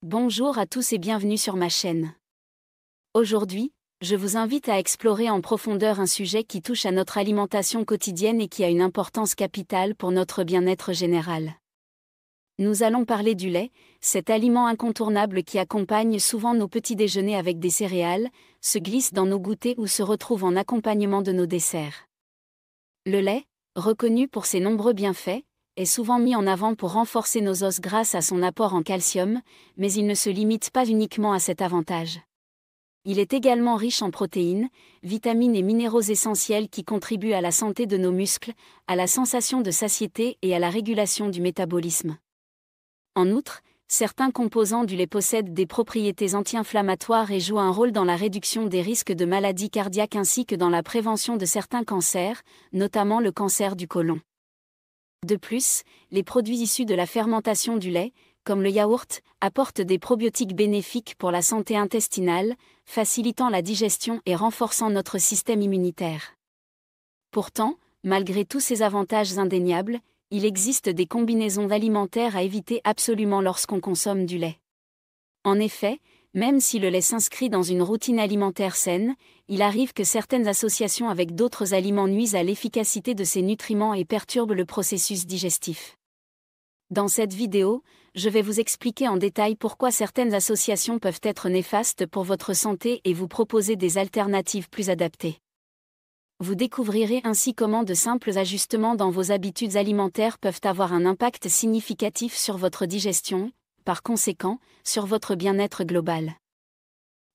Bonjour à tous et bienvenue sur ma chaîne. Aujourd'hui, je vous invite à explorer en profondeur un sujet qui touche à notre alimentation quotidienne et qui a une importance capitale pour notre bien-être général. Nous allons parler du lait, cet aliment incontournable qui accompagne souvent nos petits déjeuners avec des céréales, se glisse dans nos goûters ou se retrouve en accompagnement de nos desserts. Le lait, reconnu pour ses nombreux bienfaits, est souvent mis en avant pour renforcer nos os grâce à son apport en calcium, mais il ne se limite pas uniquement à cet avantage. Il est également riche en protéines, vitamines et minéraux essentiels qui contribuent à la santé de nos muscles, à la sensation de satiété et à la régulation du métabolisme. En outre, certains composants du lait possèdent des propriétés anti-inflammatoires et jouent un rôle dans la réduction des risques de maladies cardiaques ainsi que dans la prévention de certains cancers, notamment le cancer du côlon. De plus, les produits issus de la fermentation du lait, comme le yaourt, apportent des probiotiques bénéfiques pour la santé intestinale, facilitant la digestion et renforçant notre système immunitaire. Pourtant, malgré tous ces avantages indéniables, il existe des combinaisons alimentaires à éviter absolument lorsqu'on consomme du lait. En effet, même si le lait s'inscrit dans une routine alimentaire saine, il arrive que certaines associations avec d'autres aliments nuisent à l'efficacité de ces nutriments et perturbent le processus digestif. Dans cette vidéo, je vais vous expliquer en détail pourquoi certaines associations peuvent être néfastes pour votre santé et vous proposer des alternatives plus adaptées. Vous découvrirez ainsi comment de simples ajustements dans vos habitudes alimentaires peuvent avoir un impact significatif sur votre digestion, par conséquent, sur votre bien-être global.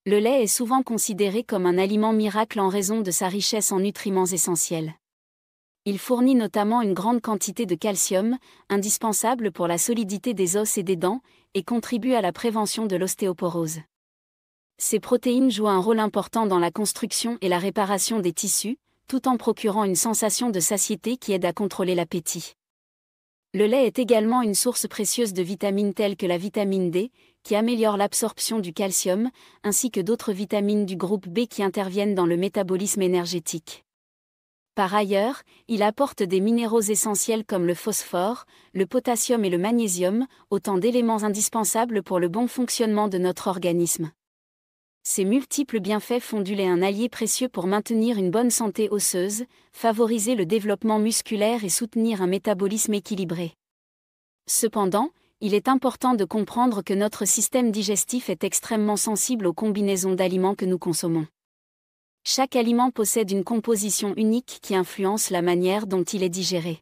Le lait est souvent considéré comme un aliment miracle en raison de sa richesse en nutriments essentiels. Il fournit notamment une grande quantité de calcium, indispensable pour la solidité des os et des dents, et contribue à la prévention de l'ostéoporose. Ces protéines jouent un rôle important dans la construction et la réparation des tissus, tout en procurant une sensation de satiété qui aide à contrôler l'appétit. Le lait est également une source précieuse de vitamines telles que la vitamine D, qui améliore l'absorption du calcium, ainsi que d'autres vitamines du groupe B qui interviennent dans le métabolisme énergétique. Par ailleurs, il apporte des minéraux essentiels comme le phosphore, le potassium et le magnésium, autant d'éléments indispensables pour le bon fonctionnement de notre organisme. Ces multiples bienfaits font du lait un allié précieux pour maintenir une bonne santé osseuse, favoriser le développement musculaire et soutenir un métabolisme équilibré. Cependant, il est important de comprendre que notre système digestif est extrêmement sensible aux combinaisons d'aliments que nous consommons. Chaque aliment possède une composition unique qui influence la manière dont il est digéré.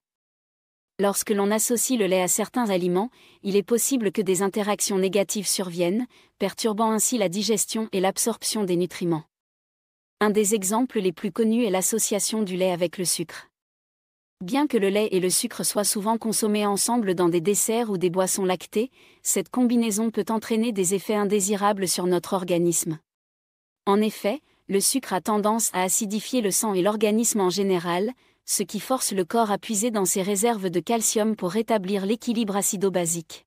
Lorsque l'on associe le lait à certains aliments, il est possible que des interactions négatives surviennent, perturbant ainsi la digestion et l'absorption des nutriments. Un des exemples les plus connus est l'association du lait avec le sucre. Bien que le lait et le sucre soient souvent consommés ensemble dans des desserts ou des boissons lactées, cette combinaison peut entraîner des effets indésirables sur notre organisme. En effet, le sucre a tendance à acidifier le sang et l'organisme en général, ce qui force le corps à puiser dans ses réserves de calcium pour rétablir l'équilibre acido-basique.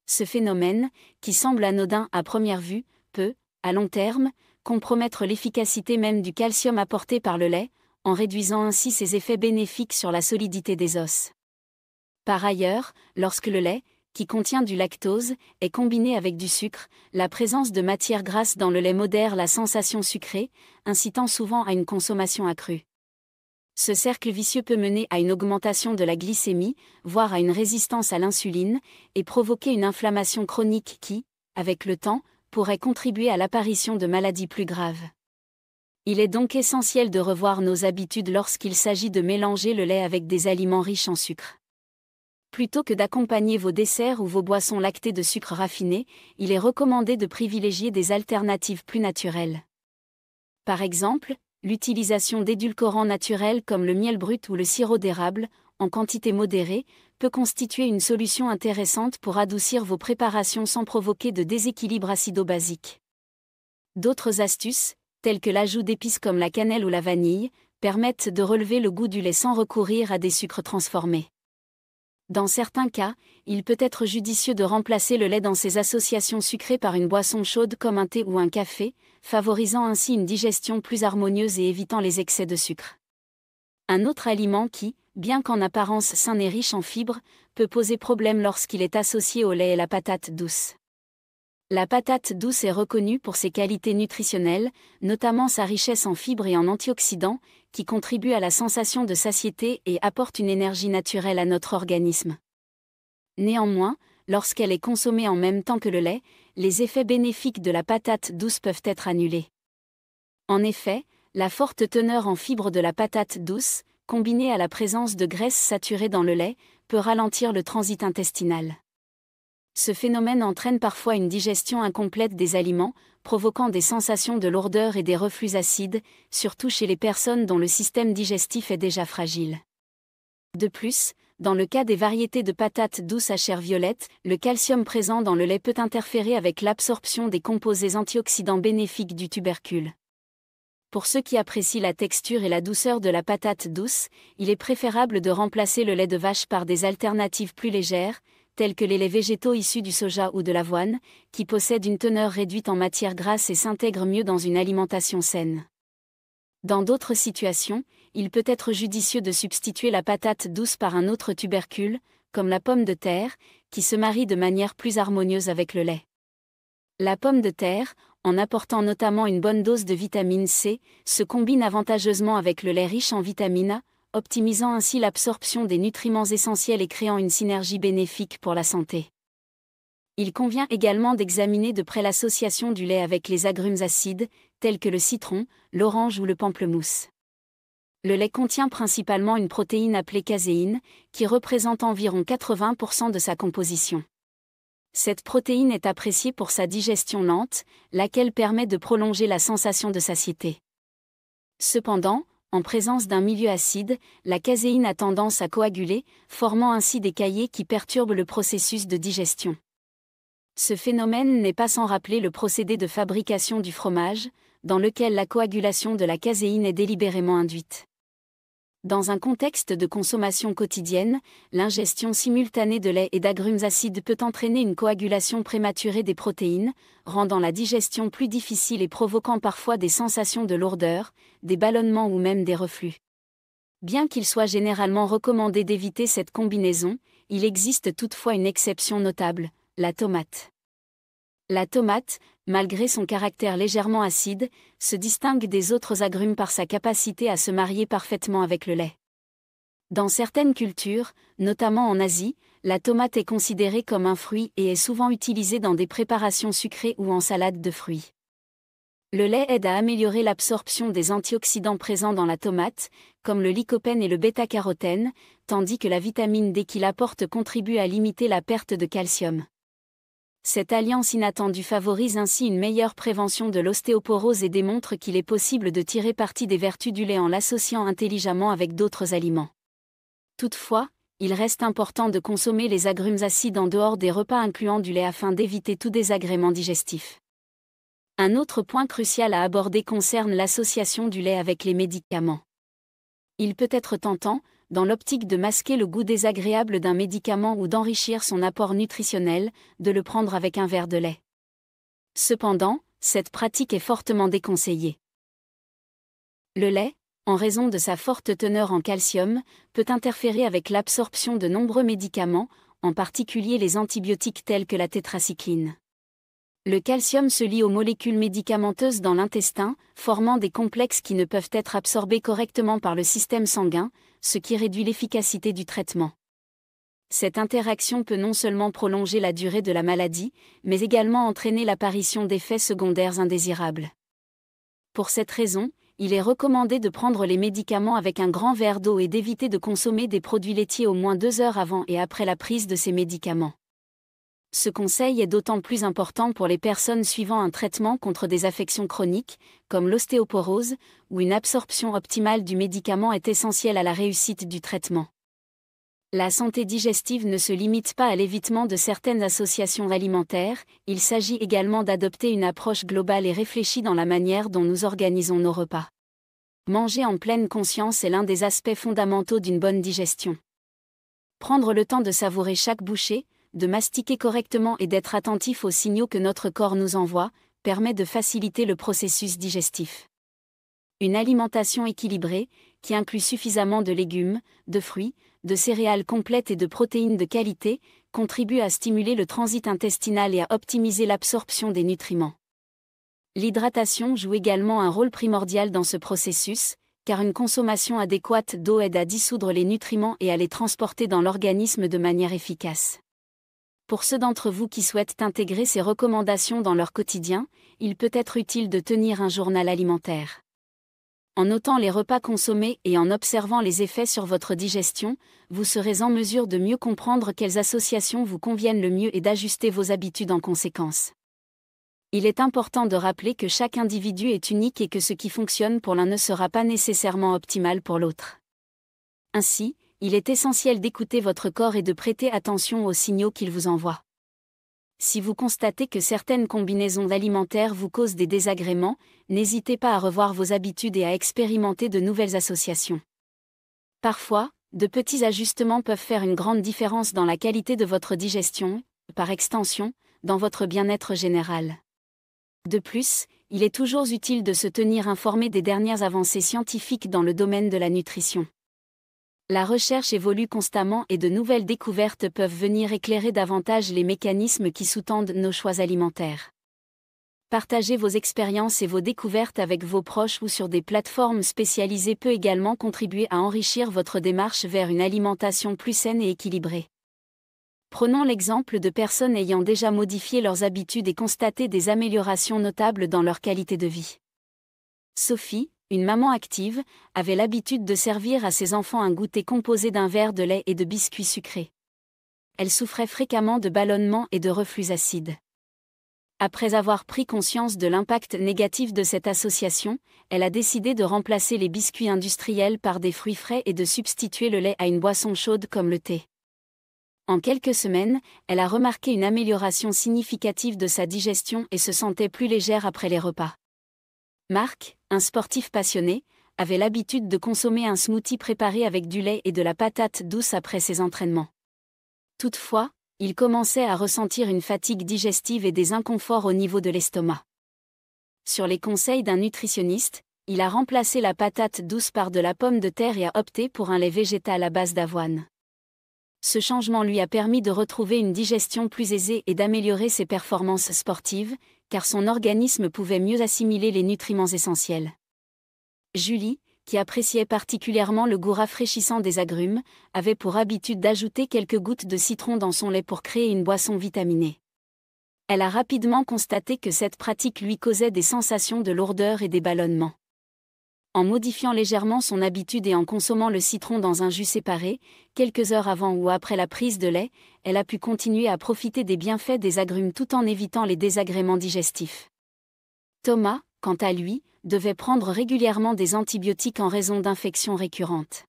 Ce phénomène, qui semble anodin à première vue, peut, à long terme, compromettre l'efficacité même du calcium apporté par le lait, en réduisant ainsi ses effets bénéfiques sur la solidité des os. Par ailleurs, lorsque le lait, qui contient du lactose, est combiné avec du sucre, la présence de matières grasses dans le lait modère la sensation sucrée, incitant souvent à une consommation accrue. Ce cercle vicieux peut mener à une augmentation de la glycémie, voire à une résistance à l'insuline, et provoquer une inflammation chronique qui, avec le temps, pourrait contribuer à l'apparition de maladies plus graves. Il est donc essentiel de revoir nos habitudes lorsqu'il s'agit de mélanger le lait avec des aliments riches en sucre. Plutôt que d'accompagner vos desserts ou vos boissons lactées de sucre raffiné, il est recommandé de privilégier des alternatives plus naturelles. Par exemple, l'utilisation d'édulcorants naturels comme le miel brut ou le sirop d'érable, en quantité modérée, peut constituer une solution intéressante pour adoucir vos préparations sans provoquer de déséquilibre acido-basique. D'autres astuces, telles que l'ajout d'épices comme la cannelle ou la vanille, permettent de relever le goût du lait sans recourir à des sucres transformés. Dans certains cas, il peut être judicieux de remplacer le lait dans ces associations sucrées par une boisson chaude comme un thé ou un café, favorisant ainsi une digestion plus harmonieuse et évitant les excès de sucre. Un autre aliment qui, bien qu'en apparence sain et riche en fibres, peut poser problème lorsqu'il est associé au lait est la patate douce. La patate douce est reconnue pour ses qualités nutritionnelles, notamment sa richesse en fibres et en antioxydants, qui contribuent à la sensation de satiété et apportent une énergie naturelle à notre organisme. Néanmoins, lorsqu'elle est consommée en même temps que le lait, les effets bénéfiques de la patate douce peuvent être annulés. En effet, la forte teneur en fibres de la patate douce, combinée à la présence de graisses saturées dans le lait, peut ralentir le transit intestinal. Ce phénomène entraîne parfois une digestion incomplète des aliments, provoquant des sensations de lourdeur et des reflux acides, surtout chez les personnes dont le système digestif est déjà fragile. De plus, dans le cas des variétés de patates douces à chair violette, le calcium présent dans le lait peut interférer avec l'absorption des composés antioxydants bénéfiques du tubercule. Pour ceux qui apprécient la texture et la douceur de la patate douce, il est préférable de remplacer le lait de vache par des alternatives plus légères, tels que les laits végétaux issus du soja ou de l'avoine, qui possèdent une teneur réduite en matières grasses et s'intègrent mieux dans une alimentation saine. Dans d'autres situations, il peut être judicieux de substituer la patate douce par un autre tubercule, comme la pomme de terre, qui se marie de manière plus harmonieuse avec le lait. La pomme de terre, en apportant notamment une bonne dose de vitamine C, se combine avantageusement avec le lait riche en vitamine A, optimisant ainsi l'absorption des nutriments essentiels et créant une synergie bénéfique pour la santé. Il convient également d'examiner de près l'association du lait avec les agrumes acides, tels que le citron, l'orange ou le pamplemousse. Le lait contient principalement une protéine appelée caséine, qui représente environ 80% de sa composition. Cette protéine est appréciée pour sa digestion lente, laquelle permet de prolonger la sensation de satiété. Cependant, en présence d'un milieu acide, la caséine a tendance à coaguler, formant ainsi des caillés qui perturbent le processus de digestion. Ce phénomène n'est pas sans rappeler le procédé de fabrication du fromage, dans lequel la coagulation de la caséine est délibérément induite. Dans un contexte de consommation quotidienne, l'ingestion simultanée de lait et d'agrumes acides peut entraîner une coagulation prématurée des protéines, rendant la digestion plus difficile et provoquant parfois des sensations de lourdeur, des ballonnements ou même des reflux. Bien qu'il soit généralement recommandé d'éviter cette combinaison, il existe toutefois une exception notable, la tomate. La tomate, malgré son caractère légèrement acide, se distingue des autres agrumes par sa capacité à se marier parfaitement avec le lait. Dans certaines cultures, notamment en Asie, la tomate est considérée comme un fruit et est souvent utilisée dans des préparations sucrées ou en salade de fruits. Le lait aide à améliorer l'absorption des antioxydants présents dans la tomate, comme le lycopène et le bêta-carotène, tandis que la vitamine D qu'il apporte contribue à limiter la perte de calcium. Cette alliance inattendue favorise ainsi une meilleure prévention de l'ostéoporose et démontre qu'il est possible de tirer parti des vertus du lait en l'associant intelligemment avec d'autres aliments. Toutefois, il reste important de consommer les agrumes acides en dehors des repas incluant du lait afin d'éviter tout désagrément digestif. Un autre point crucial à aborder concerne l'association du lait avec les médicaments. Il peut être tentant, dans l'optique de masquer le goût désagréable d'un médicament ou d'enrichir son apport nutritionnel, de le prendre avec un verre de lait. Cependant, cette pratique est fortement déconseillée. Le lait, en raison de sa forte teneur en calcium, peut interférer avec l'absorption de nombreux médicaments, en particulier les antibiotiques tels que la tétracycline. Le calcium se lie aux molécules médicamenteuses dans l'intestin, formant des complexes qui ne peuvent être absorbés correctement par le système sanguin, ce qui réduit l'efficacité du traitement. Cette interaction peut non seulement prolonger la durée de la maladie, mais également entraîner l'apparition d'effets secondaires indésirables. Pour cette raison, il est recommandé de prendre les médicaments avec un grand verre d'eau et d'éviter de consommer des produits laitiers au moins 2 heures avant et après la prise de ces médicaments. Ce conseil est d'autant plus important pour les personnes suivant un traitement contre des affections chroniques, comme l'ostéoporose, où une absorption optimale du médicament est essentielle à la réussite du traitement. La santé digestive ne se limite pas à l'évitement de certaines associations alimentaires, il s'agit également d'adopter une approche globale et réfléchie dans la manière dont nous organisons nos repas. Manger en pleine conscience est l'un des aspects fondamentaux d'une bonne digestion. Prendre le temps de savourer chaque bouchée, de mastiquer correctement et d'être attentif aux signaux que notre corps nous envoie, permet de faciliter le processus digestif. Une alimentation équilibrée, qui inclut suffisamment de légumes, de fruits, de céréales complètes et de protéines de qualité, contribue à stimuler le transit intestinal et à optimiser l'absorption des nutriments. L'hydratation joue également un rôle primordial dans ce processus, car une consommation adéquate d'eau aide à dissoudre les nutriments et à les transporter dans l'organisme de manière efficace. Pour ceux d'entre vous qui souhaitent intégrer ces recommandations dans leur quotidien, il peut être utile de tenir un journal alimentaire. En notant les repas consommés et en observant les effets sur votre digestion, vous serez en mesure de mieux comprendre quelles associations vous conviennent le mieux et d'ajuster vos habitudes en conséquence. Il est important de rappeler que chaque individu est unique et que ce qui fonctionne pour l'un ne sera pas nécessairement optimal pour l'autre. Ainsi, il est essentiel d'écouter votre corps et de prêter attention aux signaux qu'il vous envoie. Si vous constatez que certaines combinaisons alimentaires vous causent des désagréments, n'hésitez pas à revoir vos habitudes et à expérimenter de nouvelles associations. Parfois, de petits ajustements peuvent faire une grande différence dans la qualité de votre digestion, par extension, dans votre bien-être général. De plus, il est toujours utile de se tenir informé des dernières avancées scientifiques dans le domaine de la nutrition. La recherche évolue constamment et de nouvelles découvertes peuvent venir éclairer davantage les mécanismes qui sous-tendent nos choix alimentaires. Partager vos expériences et vos découvertes avec vos proches ou sur des plateformes spécialisées peut également contribuer à enrichir votre démarche vers une alimentation plus saine et équilibrée. Prenons l'exemple de personnes ayant déjà modifié leurs habitudes et constaté des améliorations notables dans leur qualité de vie. Sophie, une maman active, avait l'habitude de servir à ses enfants un goûter composé d'un verre de lait et de biscuits sucrés. Elle souffrait fréquemment de ballonnements et de reflux acides. Après avoir pris conscience de l'impact négatif de cette association, elle a décidé de remplacer les biscuits industriels par des fruits frais et de substituer le lait à une boisson chaude comme le thé. En quelques semaines, elle a remarqué une amélioration significative de sa digestion et se sentait plus légère après les repas. Marc, un sportif passionné, avait l'habitude de consommer un smoothie préparé avec du lait et de la patate douce après ses entraînements. Toutefois, il commençait à ressentir une fatigue digestive et des inconforts au niveau de l'estomac. Sur les conseils d'un nutritionniste, il a remplacé la patate douce par de la pomme de terre et a opté pour un lait végétal à base d'avoine. Ce changement lui a permis de retrouver une digestion plus aisée et d'améliorer ses performances sportives, car son organisme pouvait mieux assimiler les nutriments essentiels. Julie, qui appréciait particulièrement le goût rafraîchissant des agrumes, avait pour habitude d'ajouter quelques gouttes de citron dans son lait pour créer une boisson vitaminée. Elle a rapidement constaté que cette pratique lui causait des sensations de lourdeur et des ballonnements. En modifiant légèrement son habitude et en consommant le citron dans un jus séparé, quelques heures avant ou après la prise de lait, elle a pu continuer à profiter des bienfaits des agrumes tout en évitant les désagréments digestifs. Thomas, quant à lui, devait prendre régulièrement des antibiotiques en raison d'infections récurrentes.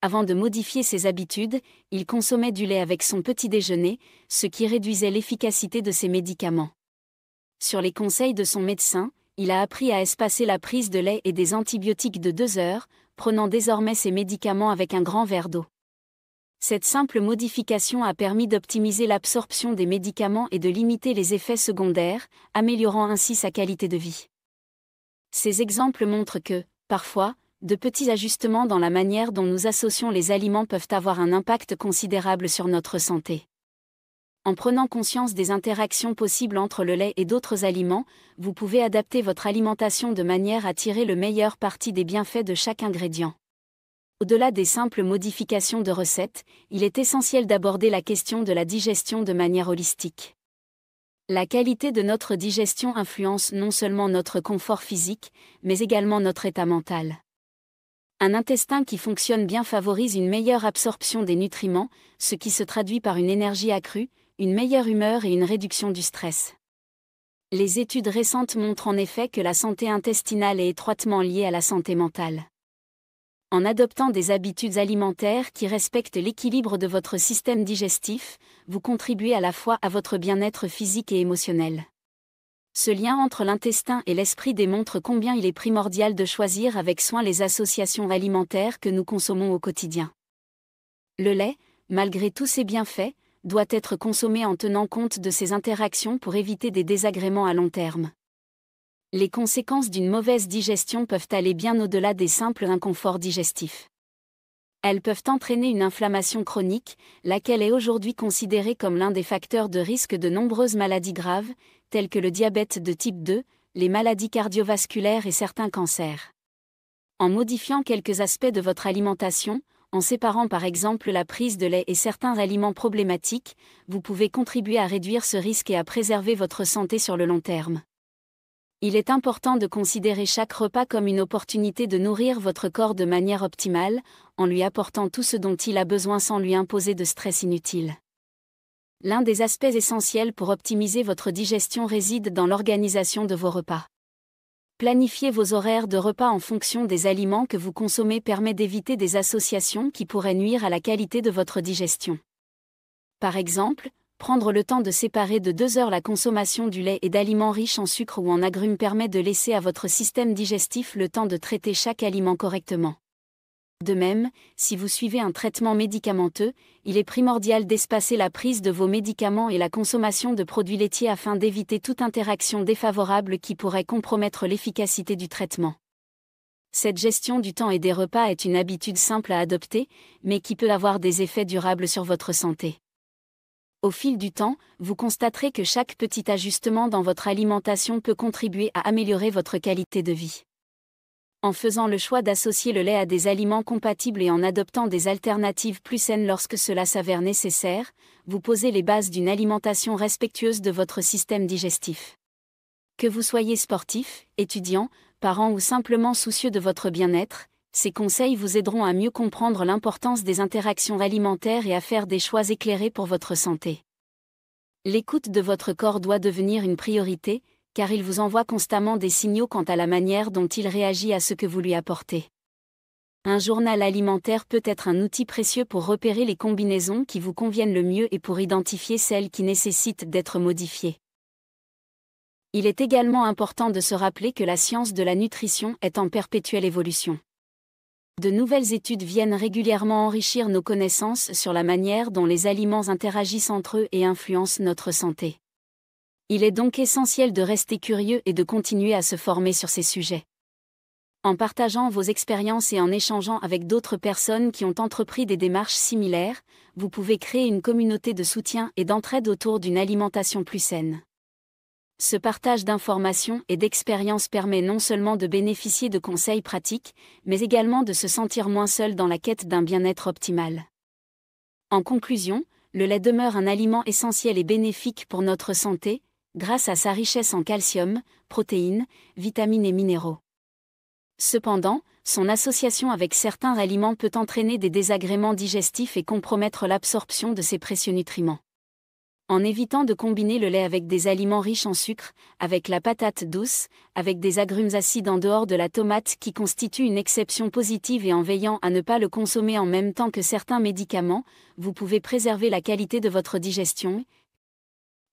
Avant de modifier ses habitudes, il consommait du lait avec son petit déjeuner, ce qui réduisait l'efficacité de ses médicaments. Sur les conseils de son médecin, il a appris à espacer la prise de lait et des antibiotiques de 2 heures, prenant désormais ses médicaments avec un grand verre d'eau. Cette simple modification a permis d'optimiser l'absorption des médicaments et de limiter les effets secondaires, améliorant ainsi sa qualité de vie. Ces exemples montrent que, parfois, de petits ajustements dans la manière dont nous associons les aliments peuvent avoir un impact considérable sur notre santé. En prenant conscience des interactions possibles entre le lait et d'autres aliments, vous pouvez adapter votre alimentation de manière à tirer le meilleur parti des bienfaits de chaque ingrédient. Au-delà des simples modifications de recettes, il est essentiel d'aborder la question de la digestion de manière holistique. La qualité de notre digestion influence non seulement notre confort physique, mais également notre état mental. Un intestin qui fonctionne bien favorise une meilleure absorption des nutriments, ce qui se traduit par une énergie accrue, une meilleure humeur et une réduction du stress. Les études récentes montrent en effet que la santé intestinale est étroitement liée à la santé mentale. En adoptant des habitudes alimentaires qui respectent l'équilibre de votre système digestif, vous contribuez à la fois à votre bien-être physique et émotionnel. Ce lien entre l'intestin et l'esprit démontre combien il est primordial de choisir avec soin les associations alimentaires que nous consommons au quotidien. Le lait, malgré tous ses bienfaits, doit être consommé en tenant compte de ces interactions pour éviter des désagréments à long terme. Les conséquences d'une mauvaise digestion peuvent aller bien au-delà des simples inconforts digestifs. Elles peuvent entraîner une inflammation chronique, laquelle est aujourd'hui considérée comme l'un des facteurs de risque de nombreuses maladies graves, telles que le diabète de type 2, les maladies cardiovasculaires et certains cancers. En modifiant quelques aspects de votre alimentation, en séparant par exemple la prise de lait et certains aliments problématiques, vous pouvez contribuer à réduire ce risque et à préserver votre santé sur le long terme. Il est important de considérer chaque repas comme une opportunité de nourrir votre corps de manière optimale, en lui apportant tout ce dont il a besoin sans lui imposer de stress inutile. L'un des aspects essentiels pour optimiser votre digestion réside dans l'organisation de vos repas. Planifier vos horaires de repas en fonction des aliments que vous consommez permet d'éviter des associations qui pourraient nuire à la qualité de votre digestion. Par exemple, prendre le temps de séparer de 2 heures la consommation du lait et d'aliments riches en sucre ou en agrumes permet de laisser à votre système digestif le temps de traiter chaque aliment correctement. De même, si vous suivez un traitement médicamenteux, il est primordial d'espacer la prise de vos médicaments et la consommation de produits laitiers afin d'éviter toute interaction défavorable qui pourrait compromettre l'efficacité du traitement. Cette gestion du temps et des repas est une habitude simple à adopter, mais qui peut avoir des effets durables sur votre santé. Au fil du temps, vous constaterez que chaque petit ajustement dans votre alimentation peut contribuer à améliorer votre qualité de vie. En faisant le choix d'associer le lait à des aliments compatibles et en adoptant des alternatives plus saines lorsque cela s'avère nécessaire, vous posez les bases d'une alimentation respectueuse de votre système digestif. Que vous soyez sportif, étudiant, parent ou simplement soucieux de votre bien-être, ces conseils vous aideront à mieux comprendre l'importance des interactions alimentaires et à faire des choix éclairés pour votre santé. L'écoute de votre corps doit devenir une priorité, car il vous envoie constamment des signaux quant à la manière dont il réagit à ce que vous lui apportez. Un journal alimentaire peut être un outil précieux pour repérer les combinaisons qui vous conviennent le mieux et pour identifier celles qui nécessitent d'être modifiées. Il est également important de se rappeler que la science de la nutrition est en perpétuelle évolution. De nouvelles études viennent régulièrement enrichir nos connaissances sur la manière dont les aliments interagissent entre eux et influencent notre santé. Il est donc essentiel de rester curieux et de continuer à se former sur ces sujets. En partageant vos expériences et en échangeant avec d'autres personnes qui ont entrepris des démarches similaires, vous pouvez créer une communauté de soutien et d'entraide autour d'une alimentation plus saine. Ce partage d'informations et d'expériences permet non seulement de bénéficier de conseils pratiques, mais également de se sentir moins seul dans la quête d'un bien-être optimal. En conclusion, le lait demeure un aliment essentiel et bénéfique pour notre santé, grâce à sa richesse en calcium, protéines, vitamines et minéraux. Cependant, son association avec certains aliments peut entraîner des désagréments digestifs et compromettre l'absorption de ces précieux nutriments. En évitant de combiner le lait avec des aliments riches en sucre, avec la patate douce, avec des agrumes acides en dehors de la tomate qui constitue une exception positive et en veillant à ne pas le consommer en même temps que certains médicaments, vous pouvez préserver la qualité de votre digestion.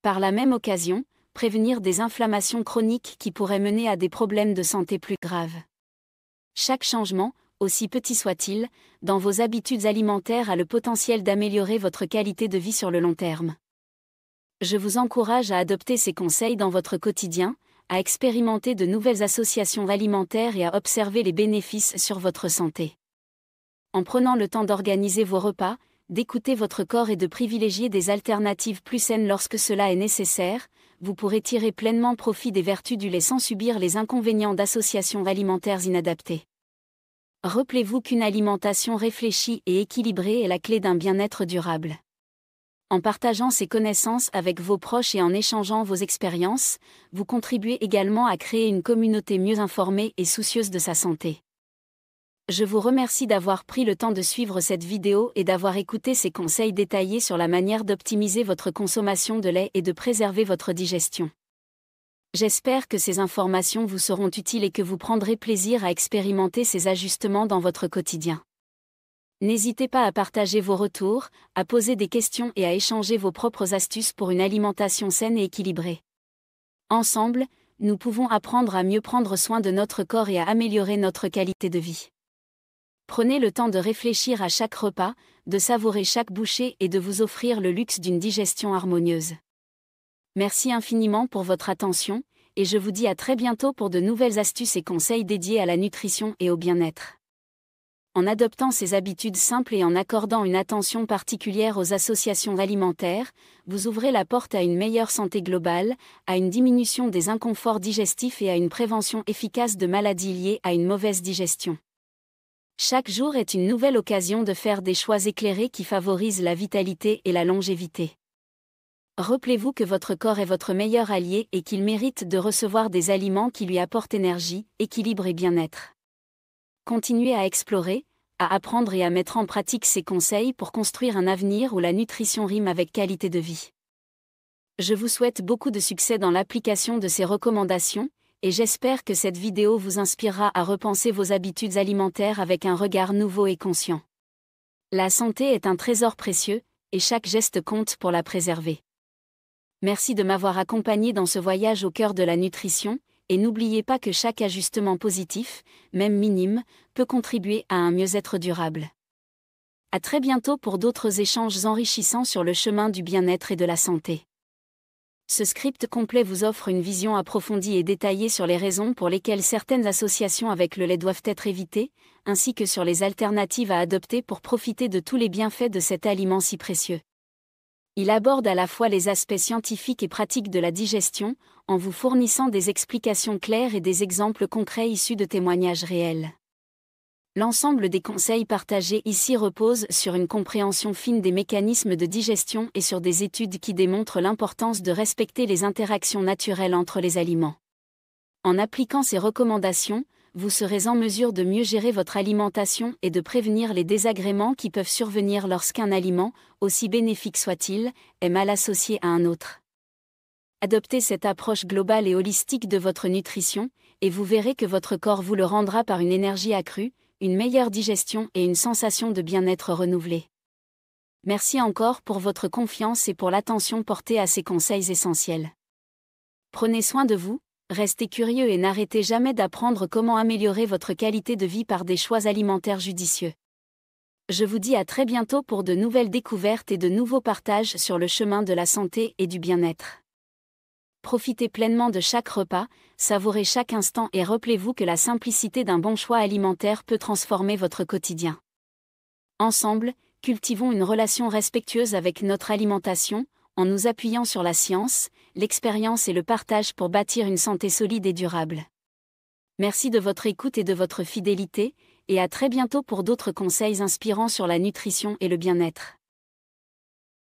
Par la même occasion, prévenir des inflammations chroniques qui pourraient mener à des problèmes de santé plus graves. Chaque changement, aussi petit soit-il, dans vos habitudes alimentaires a le potentiel d'améliorer votre qualité de vie sur le long terme. Je vous encourage à adopter ces conseils dans votre quotidien, à expérimenter de nouvelles associations alimentaires et à observer les bénéfices sur votre santé. En prenant le temps d'organiser vos repas, d'écouter votre corps et de privilégier des alternatives plus saines lorsque cela est nécessaire, vous pourrez tirer pleinement profit des vertus du lait sans subir les inconvénients d'associations alimentaires inadaptées. Rappelez-vous qu'une alimentation réfléchie et équilibrée est la clé d'un bien-être durable. En partageant ces connaissances avec vos proches et en échangeant vos expériences, vous contribuez également à créer une communauté mieux informée et soucieuse de sa santé. Je vous remercie d'avoir pris le temps de suivre cette vidéo et d'avoir écouté ces conseils détaillés sur la manière d'optimiser votre consommation de lait et de préserver votre digestion. J'espère que ces informations vous seront utiles et que vous prendrez plaisir à expérimenter ces ajustements dans votre quotidien. N'hésitez pas à partager vos retours, à poser des questions et à échanger vos propres astuces pour une alimentation saine et équilibrée. Ensemble, nous pouvons apprendre à mieux prendre soin de notre corps et à améliorer notre qualité de vie. Prenez le temps de réfléchir à chaque repas, de savourer chaque bouchée et de vous offrir le luxe d'une digestion harmonieuse. Merci infiniment pour votre attention, et je vous dis à très bientôt pour de nouvelles astuces et conseils dédiés à la nutrition et au bien-être. En adoptant ces habitudes simples et en accordant une attention particulière aux associations alimentaires, vous ouvrez la porte à une meilleure santé globale, à une diminution des inconforts digestifs et à une prévention efficace de maladies liées à une mauvaise digestion. Chaque jour est une nouvelle occasion de faire des choix éclairés qui favorisent la vitalité et la longévité. Rappelez-vous que votre corps est votre meilleur allié et qu'il mérite de recevoir des aliments qui lui apportent énergie, équilibre et bien-être. Continuez à explorer, à apprendre et à mettre en pratique ces conseils pour construire un avenir où la nutrition rime avec qualité de vie. Je vous souhaite beaucoup de succès dans l'application de ces recommandations, et j'espère que cette vidéo vous inspirera à repenser vos habitudes alimentaires avec un regard nouveau et conscient. La santé est un trésor précieux, et chaque geste compte pour la préserver. Merci de m'avoir accompagné dans ce voyage au cœur de la nutrition, et n'oubliez pas que chaque ajustement positif, même minime, peut contribuer à un mieux-être durable. À très bientôt pour d'autres échanges enrichissants sur le chemin du bien-être et de la santé. Ce script complet vous offre une vision approfondie et détaillée sur les raisons pour lesquelles certaines associations avec le lait doivent être évitées, ainsi que sur les alternatives à adopter pour profiter de tous les bienfaits de cet aliment si précieux. Il aborde à la fois les aspects scientifiques et pratiques de la digestion, en vous fournissant des explications claires et des exemples concrets issus de témoignages réels. L'ensemble des conseils partagés ici repose sur une compréhension fine des mécanismes de digestion et sur des études qui démontrent l'importance de respecter les interactions naturelles entre les aliments. En appliquant ces recommandations, vous serez en mesure de mieux gérer votre alimentation et de prévenir les désagréments qui peuvent survenir lorsqu'un aliment, aussi bénéfique soit-il, est mal associé à un autre. Adoptez cette approche globale et holistique de votre nutrition, et vous verrez que votre corps vous le rendra par une énergie accrue, une meilleure digestion et une sensation de bien-être renouvelée. Merci encore pour votre confiance et pour l'attention portée à ces conseils essentiels. Prenez soin de vous, restez curieux et n'arrêtez jamais d'apprendre comment améliorer votre qualité de vie par des choix alimentaires judicieux. Je vous dis à très bientôt pour de nouvelles découvertes et de nouveaux partages sur le chemin de la santé et du bien-être. Profitez pleinement de chaque repas, savourez chaque instant et rappelez-vous que la simplicité d'un bon choix alimentaire peut transformer votre quotidien. Ensemble, cultivons une relation respectueuse avec notre alimentation, en nous appuyant sur la science, l'expérience et le partage pour bâtir une santé solide et durable. Merci de votre écoute et de votre fidélité, et à très bientôt pour d'autres conseils inspirants sur la nutrition et le bien-être.